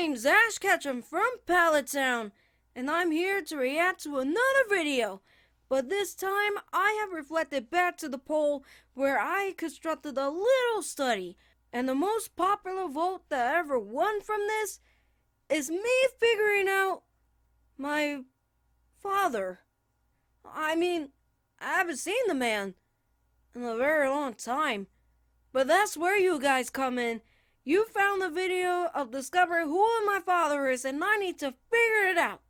name's Ash Ketchum from Pallet Town, and I'm here to react to another video. But this time, I have reflected back to the poll where I constructed a little study, and the most popular vote that ever won from this is me figuring out my father. I mean, I haven't seen the man in a very long time, but that's where you guys come in. You found the video of discovering who my father is, and I need to figure it out.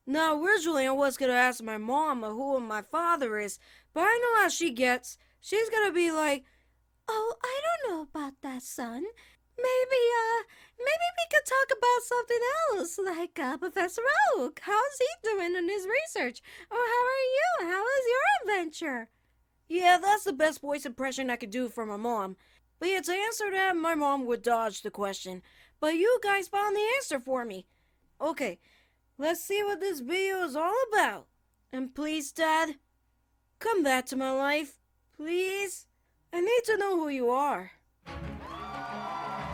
Now, originally I was going to ask my mom who my father is, but I know how she gets. She's going to be like, "Oh, I don't know about that, son. Maybe we could talk about something else, like Professor Oak. How's he doing in his research? Or how are you? How is your adventure?" Yeah, that's the best voice impression I could do for my mom. But yeah, to answer that, my mom would dodge the question. But you guys found the answer for me. Okay, let's see what this video is all about. And please, Dad, come back to my life. Please? I need to know who you are.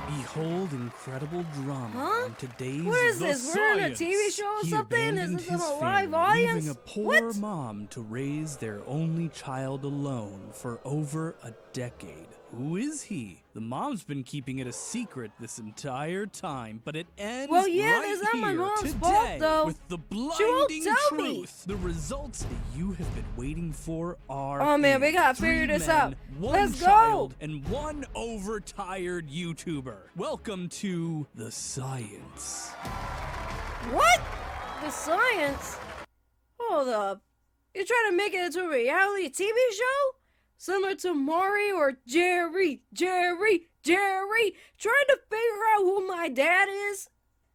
Behold incredible drama on today's What is The this? We're in a Science. TV show or He something? Is abandoned this his a live family, audience? leaving a poor What? mom to raise their only child alone for over a decade. Who is he? The mom's been keeping it a secret this entire time, but it ends Well, yeah, right it's not my here mom's today fault, though. with the She won't blinding tell me. truth. The results that you have been waiting for are Oh, man, we gotta 3 figure this men, out. 1 Let's go. child, and 1 overtired YouTuber. Welcome to The Science. What? The science? Hold up. You're trying to make it into a reality TV show? Similar to Maury or Jerry, trying to figure out who my dad is?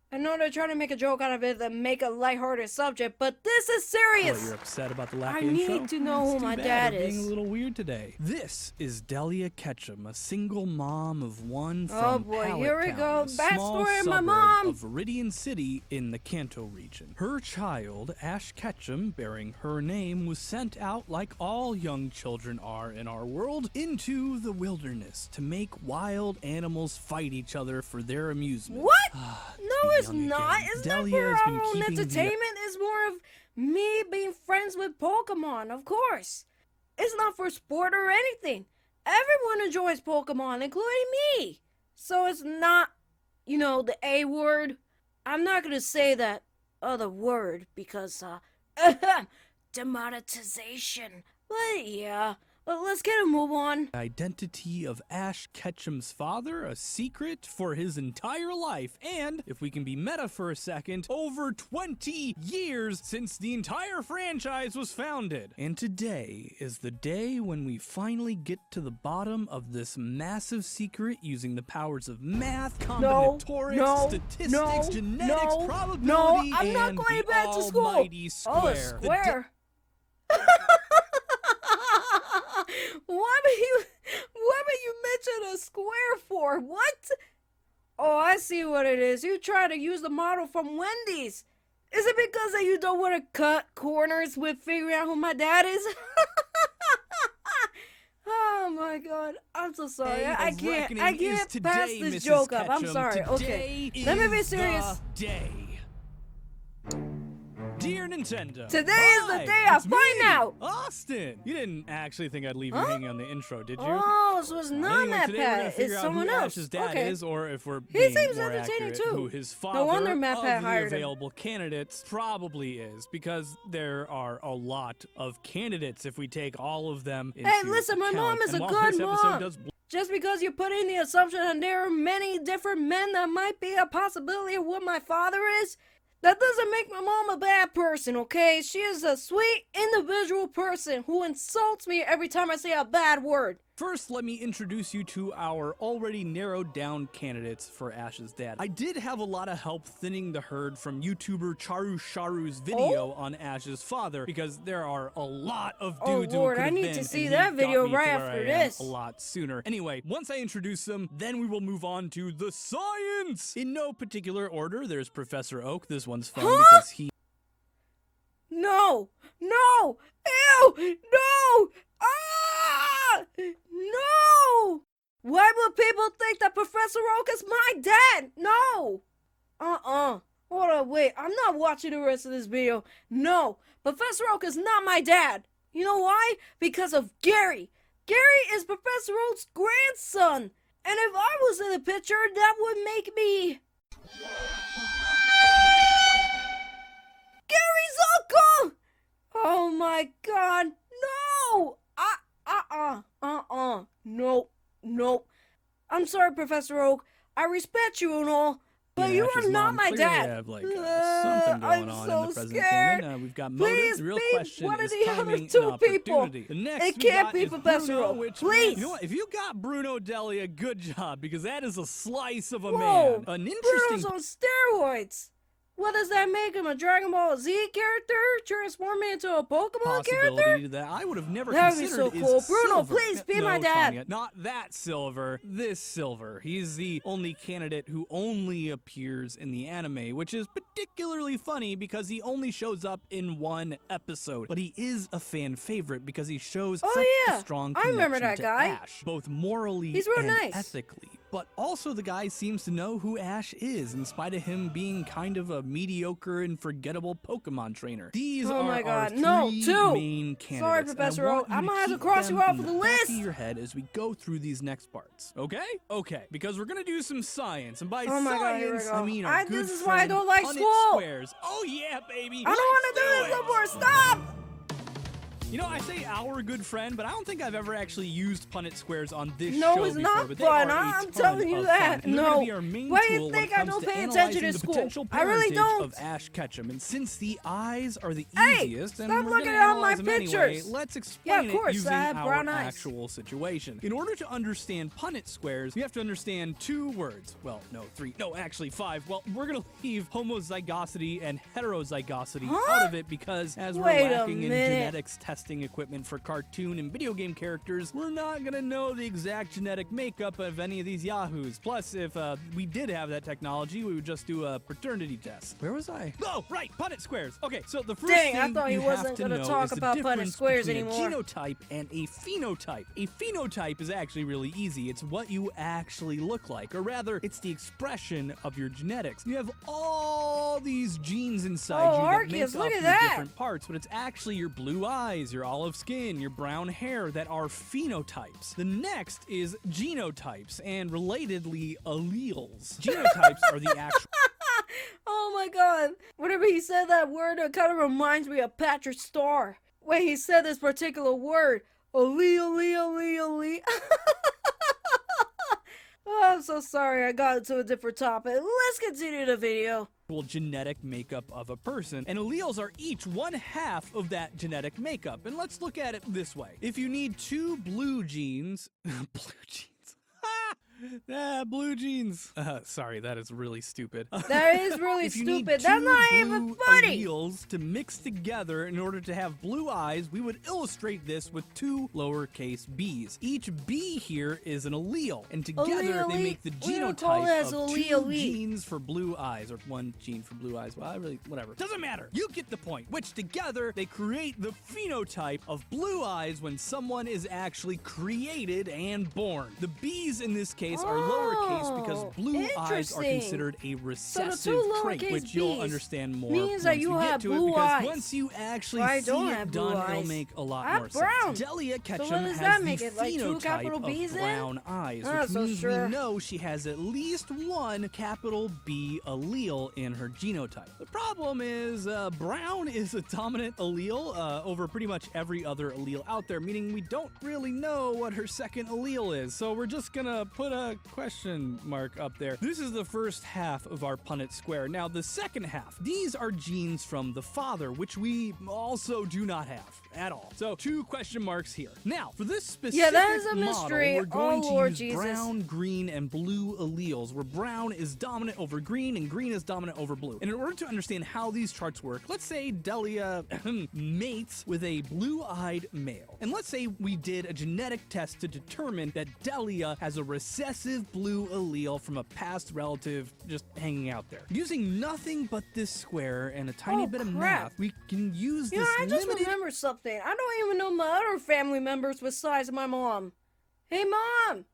I know they're trying to make a joke out of it and make a lighthearted subject, but this is serious! Well, you're upset about the lack I of intro? need to know It's who too my bad. dad We're being is. a little weird today. This is Delia Ketchum, a single mom of 1 from Oh boy, Pallet here we Town, go. a small Backstory of my suburb mom. of Viridian City in the Kanto region. Her child, Ash Ketchum, bearing her name, was sent out like all young children are in our world, into the wilderness to make wild animals fight each other for their amusement. What? It's No, it's young not. again. It's not Delia for has our been own keeping the entertainment. It's more of me being friends with Pokemon, of course. It's not for sport or anything. Everyone enjoys Pokemon, including me. So it's not, the A word. I'm not gonna say that other word because, demonetization. But yeah, let's get a move on. Identity of Ash Ketchum's father a secret for his entire life, and, if we can be meta for a second, over 20 years since the entire franchise was founded. And today is the day when we finally get to the bottom of this massive secret using the powers of math, combinatorics, statistics, genetics, probability, I'm not and going the back to school. almighty square. Oh, a square. What would you mention a square for? What? Oh, I see what it is. You try to use the model from Wendy's. Is it because that you don't want to cut corners with figuring out who my dad is? Oh my god, I'm so sorry. I can't pass this joke up. I'm sorry. Okay, let me be serious. Dear Nintendo, Today is the day I find out. Austin, you didn't actually think I'd leave you hanging on the intro, did you? Oh, so it's not Anyway, Matt today we're gonna Pat. figure It's out someone who else. Ash's dad Okay. is, or if we're He being seems more entertaining accurate, too. who his No father wonder Matt of Pat the hired him. available candidates probably is, because there are a lot of candidates if we take all of them into Hey, listen, my account. mom is a And while good this episode mom. does Just because you put in the assumption that there are many different men that might be a possibility of what my father is, that doesn't make my mom a bad person, okay? She is a sweet, individual person who insults me every time I say a bad word. First, let me introduce you to our already narrowed down candidates for Ash's dad. I did have a lot of help thinning the herd from YouTuber Charu Sharu's video on Ash's father, because there are a lot of dudes Lord, who I could need have to been, see and that he video got me right to where after I am this. a lot sooner. Anyway, once I introduce them, then we will move on to the science! In no particular order, there's Professor Oak. This one's fun because he... No! No! Ew! No! Ah! No! Why would people think that Professor Oak is my dad? No! Hold on, wait. I'm not watching the rest of this video. No, Professor Oak is not my dad. You know why? Because of Gary. Gary is Professor Oak's grandson. And if I was in the picture, that would make me... Gary's uncle! Oh my god, no! Nope. I'm sorry, Professor Oak. I respect you and all, but you are not my dad. Have, like, something going on in the present canon. We've got motive. Please the real be question one of is the other timing two and people. opportunity. The next It we can't got be is Professor Bruno, Oak. which, Please. You know what? If you got Bruno Delia, good job, because that is a slice of a Whoa, man. An interesting... Bruno's on steroids. What does that make him? A Dragon Ball Z character? Transforming into a Pokemon character? That I would have never That'd be considered so cool. is Bruno, Silver. please be No, my dad. Tanya, not that Silver. This Silver. He's the only candidate who only appears in the anime, which is particularly funny because he only shows up in one episode. But he is a fan favorite because he shows such a strong connection I remember that to guy. Ash, both morally He's real and nice. ethically. But also the guy seems to know who Ash is, in spite of him being kind of a mediocre and forgettable Pokemon trainer. These are our three main candidates. Sorry, Professor Oak. I'm gonna have to cross you off of the list. Back of your head as we go through these next parts. Okay? Okay. Because we're gonna do some science, and by science, I mean our good this is why I don't like Punnett school. Squares. Oh yeah, baby. I don't want to do this no more. Stop. You know, I say our good friend, but I don't think I've ever actually used Punnett squares on this show No, it's before, not but they fun. are a I'm ton telling you of that. fun. And they're No. gonna be our main Why do you tool when think it I comes don't to pay attention analyzing in the school? potential I really parentage don't. of Ash Ketchum. And since the eyes are the Hey, easiest, and stop we're looking gonna at all my analyze them anyway, pictures. let's explain of course, it using I have our brown eyes. actual situation. In order to understand Punnett squares, we have to understand two words. Well, no, three. No, actually five. Well, we're gonna leave homozygosity and heterozygosity out of it because as we're lacking in genetics testing equipment for cartoon and video game characters, we're not gonna know the exact genetic makeup of any of these yahoos. Plus, if we did have that technology, we would just do a paternity test. Where was I? Oh, right, Punnett squares. Okay, so the first thing I thought he you wasn't have to gonna know talk is the about Punnett difference squares between anymore. a genotype and a phenotype. A phenotype is actually really easy. It's what you actually look like, or rather, it's the expression of your genetics. You have all these genes inside you that make up your different parts, but it's actually your blue eyes, your olive skin, your brown hair that are phenotypes. The next is genotypes, and relatedly, alleles. Genotypes are the actual... Oh my god. Whenever he said that word, it kind of reminds me of Patrick Starr. When he said this particular word, allele. Oh, I'm so sorry, I got into a different topic. Let's continue the video. Genetic makeup of a person, and alleles are each one half of that genetic makeup. And let's look at it this way. If you need two blue genes, blue genes. Sorry, that is really stupid. That is really stupid. That's not even funny. Alleles to mix together in order to have blue eyes, we would illustrate this with two lowercase b's. Each b here is an allele, and together they make the genotype of two genes for blue eyes, or one gene for blue eyes. Well, whatever. Doesn't matter. You get the point. Which together they create the phenotype of blue eyes when someone is actually created and born. The b's in this case are lowercase because blue eyes are considered a recessive trait, which you'll understand more once you get to it, because once you actually see it done, it'll make a lot more sense. Delia Ketchum has the phenotype of brown eyes, which means we know she has at least one capital B allele in her genotype. The problem is brown is a dominant allele over pretty much every other allele out there, meaning we don't really know what her second allele is, so we're just gonna put a question mark up there. This is the first half of our Punnett square. Now, the second half, these are genes from the father, which we also do not have at all. So, two question marks here. Now, for this specific that is a mystery. model, we're going to use brown, green, and blue alleles, where brown is dominant over green and green is dominant over blue. And in order to understand how these charts work, let's say Delia mates with a blue-eyed male. And let's say we did a genetic test to determine that Delia has a recessive blue allele from a past relative just hanging out there. Using nothing but this square and a tiny bit of math, we can use this I just remembered something. I don't even know my other family members besides my mom. Hey, Mom!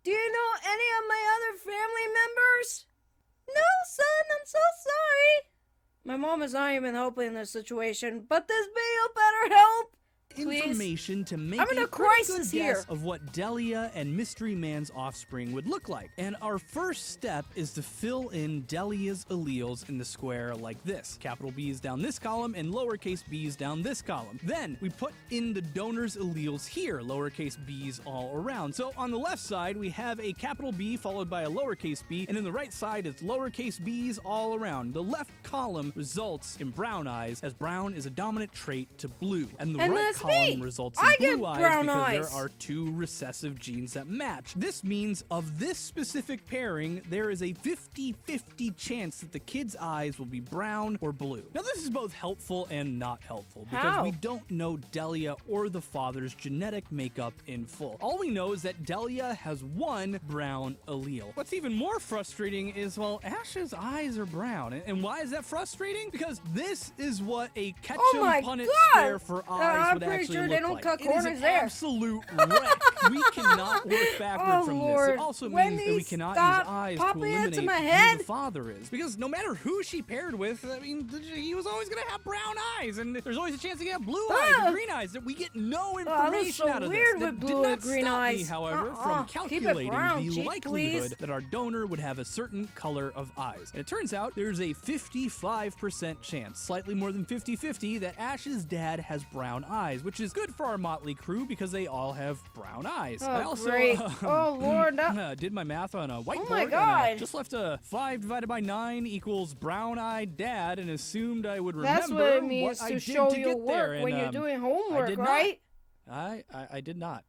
Do you know any of my other family members? No, son, I'm so sorry. My mom is not even helping in this situation, but this video better help. Please. Information to make I'm in a pretty good crisis guess here. of what Delia and Mystery Man's offspring would look like. And our first step is to fill in Delia's alleles in the square like this. Capital B's down this column and lowercase b's down this column. Then we put in the donor's alleles here, lowercase b's all around. So on the left side, we have a capital B followed by a lowercase b, and in the right side, it's lowercase b's all around. The left column results in brown eyes, as brown is a dominant trait to blue. And the right column results in blue eyes because there are two recessive genes that match. This means of this specific pairing, there is a 50-50 chance that the kid's eyes will be brown or blue. Now this is both helpful and not helpful because we don't know Delia or the father's genetic makeup in full. All we know is that Delia has one brown allele. What's even more frustrating is, well, Ash's eyes are brown. And why is that frustrating? Because this is what a Ketchum Punnett square for eyes would actually sure look they don't like. cut It is corners an there. absolute wreck. We cannot work backward from this. It also means that we cannot use eyes to eliminate who the father is. Because no matter who she paired with, I mean, he was always going to have brown eyes, and there's always a chance to get blue eyes or green eyes. That we get no information out of this. That did not stop me, however, from calculating the likelihood that our donor would have a certain color of eyes. And it turns out there's a 55% chance, slightly more than 50-50, that Ash's dad has brown eyes, which is good for our motley crew because they all have brown eyes. I also Lord, did my math on a whiteboard. Oh my God. And just left a 5 divided by 9 equals brown-eyed dad and assumed I would remember that's what it means what I to did show to your get there. work when And, you're doing homework, did right? I did not.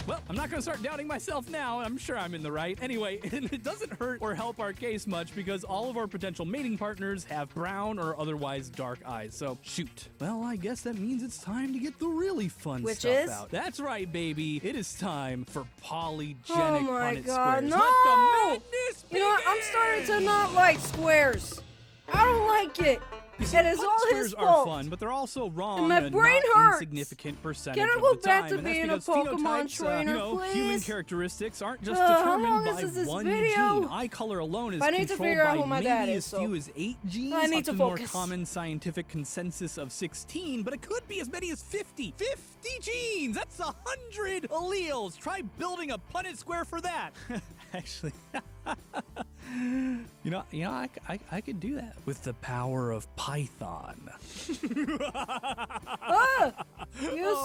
Well, I'm not going to start doubting myself now. I'm sure I'm in the right. Anyway, it doesn't hurt or help our case much because all of our potential mating partners have brown or otherwise dark eyes. So, shoot. Well, I guess that means it's time to get the really fun stuff out. That's right, baby. It is time for polygenic Punnett squares. No! Let the madness begin! You know what? I'm starting to not like squares. I don't like it. It is all his fault. Are fun, but they're also wrong. And my brain hurts. Insignificant percentage Can I of go the back time. to being a Pokemon trainer, please? Human characteristics aren't just how long determined is by this one video? gene. Eye color alone is I need to controlled figure out by who my maybe dad as is, few as 8 genes. I need up to the more focus. common scientific consensus of 16, but it could be as many as 50. 50 genes! That's 100 alleles! Try building a Punnett square for that. Actually, you know, I could do that with the power of Python.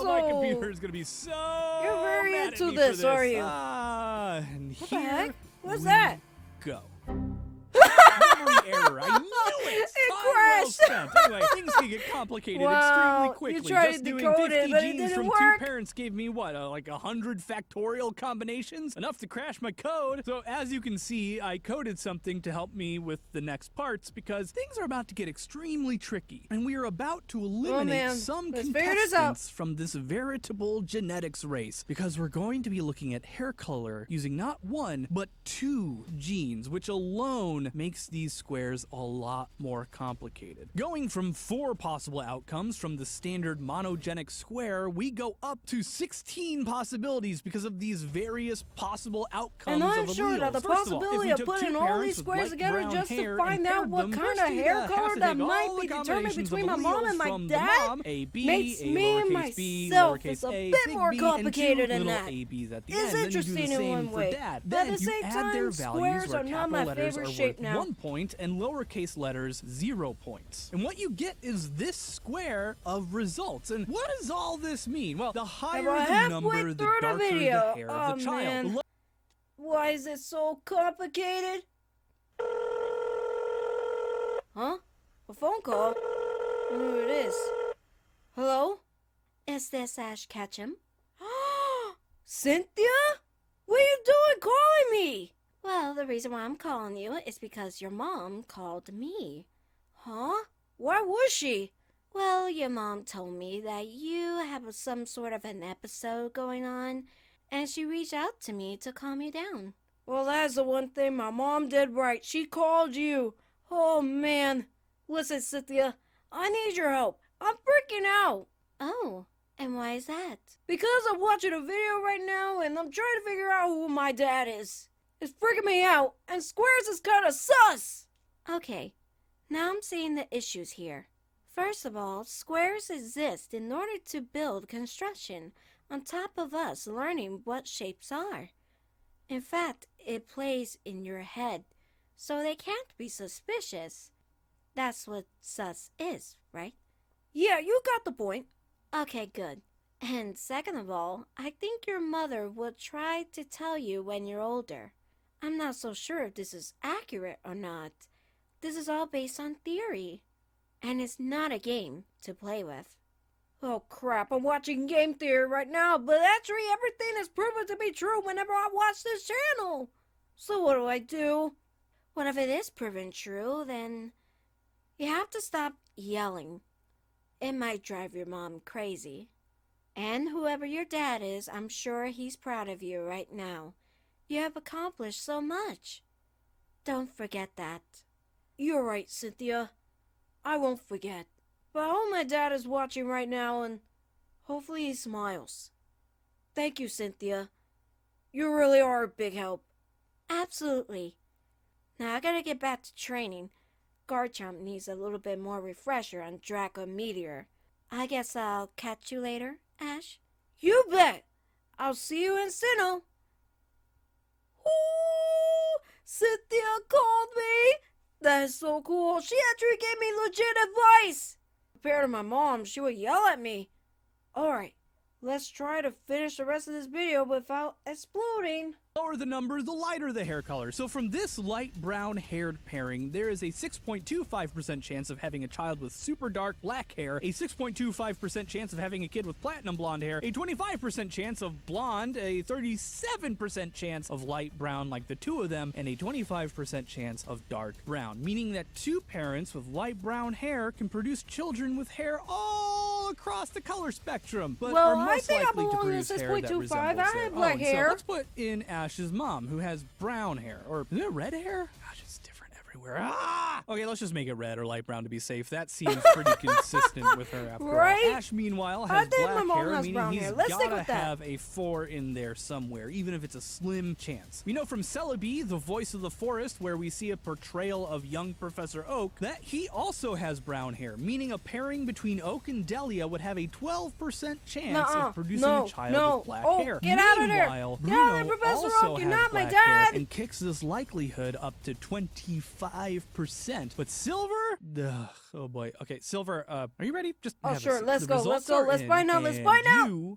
My computer is gonna be so. You're very mad into at me this, for are you? And What the here heck? What's we that? Go. Memory error. I knew it. It Time crashed. well spent. Anyway, things can get complicated extremely quickly. You tried Just to doing decode 50 it, but it genes didn't from work. 2 parents gave me what, like 100 factorial combinations? Enough to crash my code. So as you can see, I coded something to help me with the next parts because things are about to get extremely tricky, and we are about to eliminate some Let's figure this out. contestants from this veritable genetics race because we're going to be looking at hair color using not 1 but 2 genes, which alone makes these squares a lot more complicated. Going from 4 possible outcomes from the standard monogenic square, we go up to 16 possibilities because of these various possible outcomes And of I'm alleles. sure that the First of all, possibility if of we took putting 2 all parents these with squares light together brown just to hair find and out paired what them, kind first of you'd hair have color to that take all might the be determined combinations between of my mom alleles and my from the dad mom, A, B, makes A, me and lowercase b, myself lowercase is a a, bit big more B, complicated and 2 than little that. A, B's at the It's end. Then you do interesting the in same one for way, dad. but at Then the you same add their time, values squares where are not capital my letters favorite are shape worth now. 1 point and lowercase letters 0 points. And what you get is this square of results. And what does all this mean? Well, the higher the number, the darker the hair of the child. Man. Why is it so complicated? Huh? A phone call? I wonder who it is. Hello? Is this Ash Ketchum? Cynthia? What are you doing calling me? Well, the reason why I'm calling you is because your mom called me. Huh? Why was she? Well, your mom told me that you have some sort of an episode going on, and she reached out to me to calm you down. Well, that's the one thing my mom did right. She called you. Oh, man. Listen, Cynthia, I need your help. I'm freaking out. Oh, and why is that? Because I'm watching a video right now, and I'm trying to figure out who my dad is. It's freaking me out, and squares is kind of sus. Okay, now I'm seeing the issues here. First of all, squares exist in order to build construction, on top of us learning what shapes are. In fact, it plays in your head, so they can't be suspicious. That's what sus is, right? Yeah, you got the point. Okay, good. And second of all, I think your mother will try to tell you when you're older. I'm not so sure if this is accurate or not. This is all based on theory. And it's not a game to play with. Oh crap, I'm watching game theory right now, but actually everything is proven to be true whenever I watch this channel. So what do I do? What if it is proven true, then you have to stop yelling. It might drive your mom crazy. And whoever your dad is, I'm sure he's proud of you right now. You have accomplished so much. Don't forget that. You're right, Cynthia. I won't forget. But I hope my dad is watching right now and hopefully he smiles. Thank you, Cynthia. You really are a big help. Absolutely. Now I gotta get back to training. Garchomp needs a little bit more refresher on Draco Meteor. I guess I'll catch you later, Ash? You bet! I'll see you in Sinnoh. Ooh! Cynthia called me! That is so cool. She actually gave me legit advice. Compared to my mom, she would yell at me. Alright, let's try to finish the rest of this video without exploding. The lower the number, the lighter the hair color. So from this light brown haired pairing, there is a 6.25% chance of having a child with super dark black hair, a 6.25% chance of having a kid with platinum blonde hair, a 25% chance of blonde, a 37% chance of light brown like the two of them, and a 25% chance of dark brown, meaning that two parents with light brown hair can produce children with hair all across the color spectrum, but Well, are I most think I likely to belong in produce hair that 6.25. resembles I their have black own. hair. So let's put in Ash's mom, who has brown hair. Or is it red hair? Gosh, it's different everywhere. Ah! Okay, let's just make it red or light brown to be safe. That seems pretty consistent with her after Right? all. Ash, meanwhile, I has think my black mom hair, has meaning brown he's hair. Let's stick gotta with that. have a 4 in there somewhere, even if it's a slim chance. We know from Celebi, the voice of the forest, where we see a portrayal of young Professor Oak, that he also has brown hair, meaning a pairing between Oak and Delia would have a 12% chance Nuh-uh. of producing No, a child no. with black Oh, hair. get out of there. Meanwhile, Get out of there, Bruno Professor also Oak. You're has not my black hair dad. and kicks this likelihood up to 25%. But Silver? Ugh, oh boy. Okay, Silver, are you ready? Just Oh, have a sure. seat. Let's The go. Let's results go. are Let's in, find out. Let's and find out. You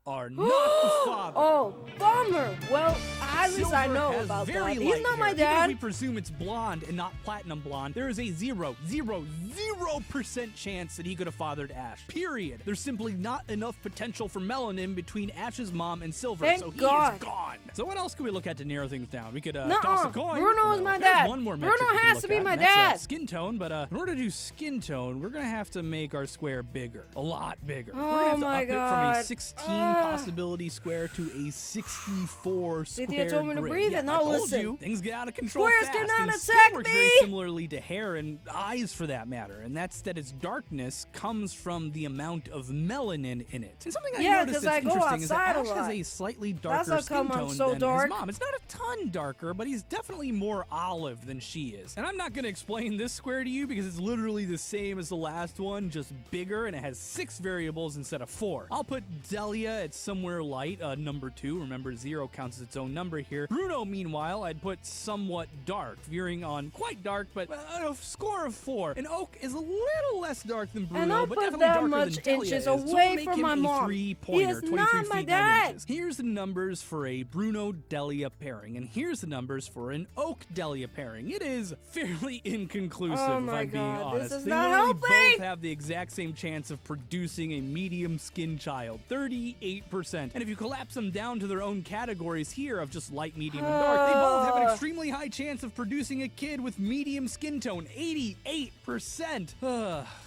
are not the father. Oh, bummer. Well, at least I Silver know has about very that. He's light not my hair. Even if dad. we presume it's blonde and not platinum blonde, there is a 0.000% chance that he could have fathered Ash. Period. There's simply not enough potential for melanin between Ash's mom and Silver, Thank so he God. is gone. So what else could we look at to narrow things down? We could Nuh-uh. toss a coin. Bruno is No, my there's dad. one more Bruno metric we can has look to be at, my and that's, dad. skin tone, but in order to do skin tone, we're gonna have to make our square bigger, a lot bigger. Oh we're gonna have to my up it from a God. 16 possibility square to a 64 Cynthia square told me to grid. breathe Yeah, and I I'll told listen. you, things get out of control Squares fast. cannot and attack skin works very me. similarly to hair and eyes for that matter, and that's that its darkness comes from the amount of melanin in it. And something I Yeah, noticed 'cause that's I go interesting is that outside a Ash has lot. a slightly That's darker how skin come I'm tone so than dark. his mom. It's not a ton darker, but he's definitely more olive than she is. And I'm not going to explain this square to you because it's literally the same as the last one, just bigger, and it has 6 variables instead of 4. I'll put Delia at somewhere light, number 2. Remember, 0 counts as its own number here. Bruno, meanwhile, I'd put somewhat dark, veering on quite dark, but a score of 4. And Oak is a little less dark than Bruno, And I'll but put definitely that darker much than Delia inches is, so we'll away make from him my a mom. 3-pointer, He is 23 not feet my 9 dad. inches. Here's the numbers for a Bruno-Delia pairing, and here's the numbers for an Oak-Delia pairing. It is fairly inconclusive, Oh if my I'm being God, honest. this is They not literally helping. both have the exact same chance of producing a medium-skinned child, 38%. And if you collapse them down to their own categories here of just light, medium, and dark, they both have an extremely high chance of producing a kid with medium skin tone, 88%.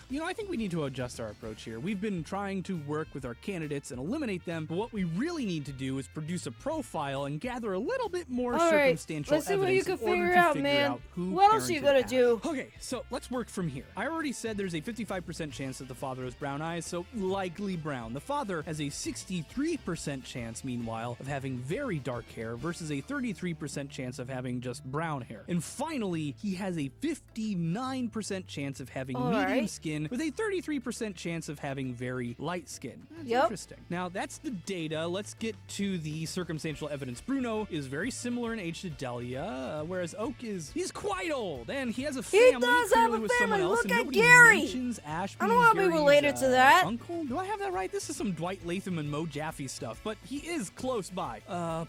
You know, I think we need to adjust our approach here. We've been trying to work with our candidates and eliminate them, but what we really need to do is produce a profile and gather a little bit more All right, circumstantial let's see what you evidence can in order figure to out, figure man. out who What else are you parented gonna Ash. do? Okay, so let's work from here. I already said there's a 55% chance that the father has brown eyes, so likely brown. The father has a 63% chance, meanwhile, of having very dark hair versus versus a 33% chance of having just brown hair. And finally, he has a 59% chance of having medium skin with a 33% chance of having very light skin. That's interesting. Now, that's the data. Let's get to the circumstantial evidence. Bruno is very similar in age to Delia, whereas Oak he's quite old, and he has a family. He does have a with family. someone else, Look and at nobody Gary. mentions Ash I don't want to be related to that. Uncle? Do I have that right? This is some Dwight Latham and Mo Jaffe stuff, but he is close by.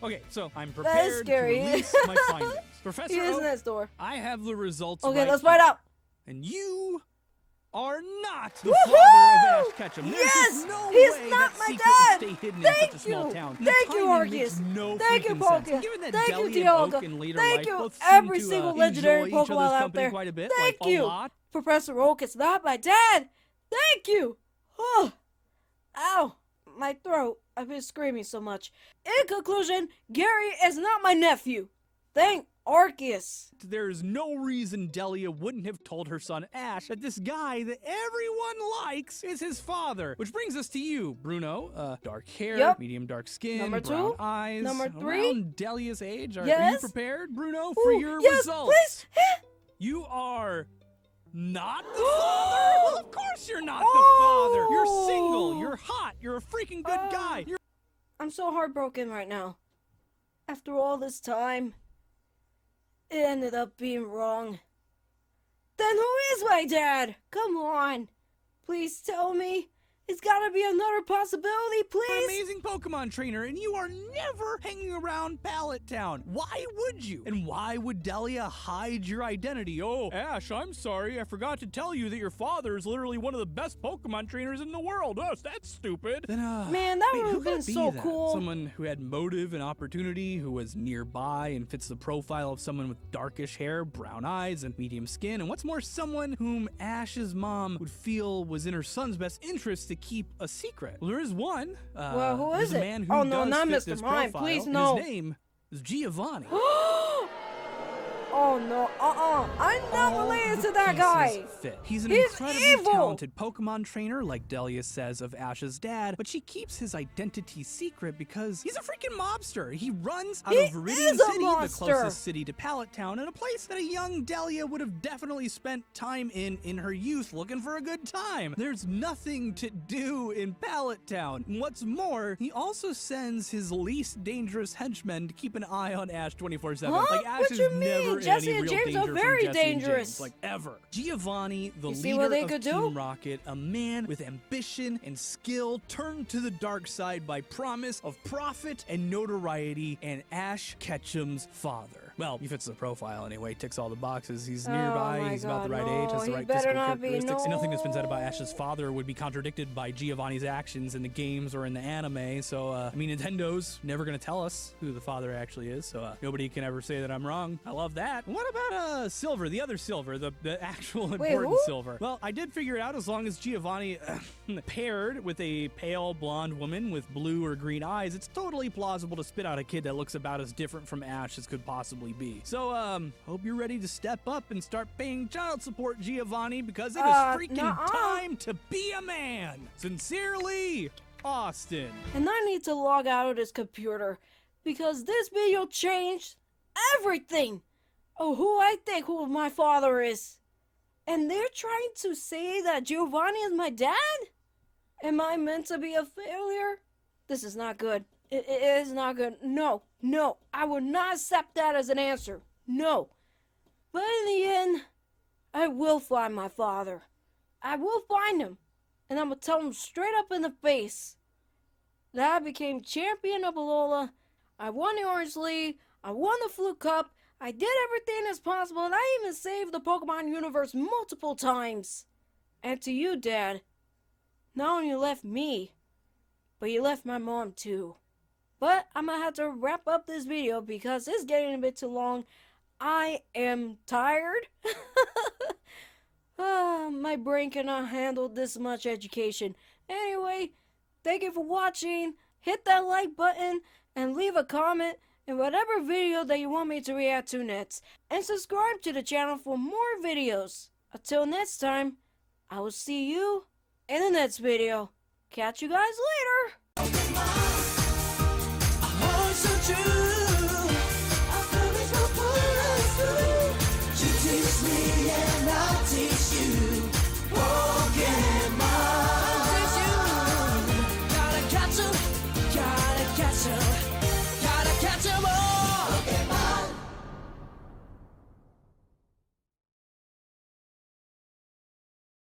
Okay, so I'm prepared to release my findings. Professor He is in Oak, that store. I have the results Okay, right let's here. find out. And you are not the father of Ash Ketchum. There's just no he's way not that my secret dad. would stay hidden Thank in such a small you. town. And Thank the you, timing Arceus. makes no Thank you, freaking sense. Pokemon. Given that Thank you, Delia and Oak Dialga. in later Thank life you, both every seem single to legendary enjoy each Pokemon other's out company there. quite a bit, Thank like you. a lot. Professor Oak is not my dad. Thank you. Oh. Ow. My throat. I've been screaming so much. In conclusion, Gary is not my nephew. Thank Arceus. There's no reason Delia wouldn't have told her son Ash that this guy that everyone likes is his father. Which brings us to you, Bruno. Dark hair, medium dark skin, Number brown 2, eyes. number 3. Around Delia's age. Are you Yes. prepared, Bruno, for your results? Please. You are not the father? Well, of course you're not the father. You're single. You're hot. You're a freaking good guy. I'm so heartbroken right now. After all this time, it ended up being wrong. Then who is my dad? Come on. Please tell me. It's gotta be another possibility, An please. amazing Pokemon trainer, and you are never hanging around Pallet Town. Why would you? And why would Delia hide your identity? Oh, Ash, I'm sorry. I forgot to tell you that your father is literally one of the best Pokemon trainers in the world. Oh, that's stupid. Then, Man, that wait, would who have could been it be so then? cool. Someone who had motive and opportunity, who was nearby and fits the profile of someone with darkish hair, brown eyes, and medium skin. And what's more, someone whom Ash's mom would feel was in her son's best interest to keep a secret. Well, there is one. Well, who is there's a it? man who Oh, no, does not fit Mr. this Mime. profile, Please, and no. His name is Giovanni. Oh no, I'm not All related the to that guy. pieces fit. He's an He's incredibly evil. talented Pokemon trainer, like Delia says of Ash's dad, but she keeps his identity secret because he's a freaking mobster. He runs out He of Viridian is a City, the monster. closest city to Pallet Town, and a place that a young Delia would have definitely spent time in her youth looking for a good time. There's nothing to do in Pallet Town. And what's more, he also sends his least dangerous henchmen to keep an eye on Ash 24/7. Huh? Like Ash What is you mean? never in Jesse any and real James are danger very from Jesse and dangerous. James, like ever. Giovanni, the You see leader what they of could Team do? Rocket, a man with ambition and skill, turned to the dark side by promise of profit and notoriety, and Ash Ketchum's father. Well, he fits the profile anyway, ticks all the boxes. He's nearby, my he's about the God, right no, age, has the he right better physical not be, characteristics. And nothing that's been no. said about Ash's father would be contradicted by Giovanni's actions in the games or in the anime. So, I mean, Nintendo's never going to tell us who the father actually is, so nobody can ever say that I'm wrong. I love that. What about Silver, the other Silver, the actual important who? Silver? Well, I did figure it out. As long as Giovanni paired with a pale blonde woman with blue or green eyes, it's totally plausible to spit out a kid that looks about as different from Ash as could possibly be. So, hope you're ready to step up and start paying child support, Giovanni, because it is freaking time to be a man. Sincerely, Austin. And I need to log out of this computer because this video changed everything of who I think who my father is. And they're trying to say that Giovanni is my dad? Am I meant to be a failure? This is not good. It is not good. No, I would not accept that as an answer. No. But in the end, I will find my father. I will find him. And I'm going to tell him straight up in the face that I became champion of Alola. I won the Orange League. I won the Flute Cup. I did everything as possible, and I even saved the Pokemon universe multiple times. And to you, Dad, not only you left me, but you left my mom too. But I'm gonna have to wrap up this video because it's getting a bit too long. I am tired. My brain cannot handle this much education. Anyway, thank you for watching. Hit that like button and leave a comment in whatever video that you want me to react to next. And subscribe to the channel for more videos. Until next time, I will see you in the next video. Catch you guys later. Ketchum.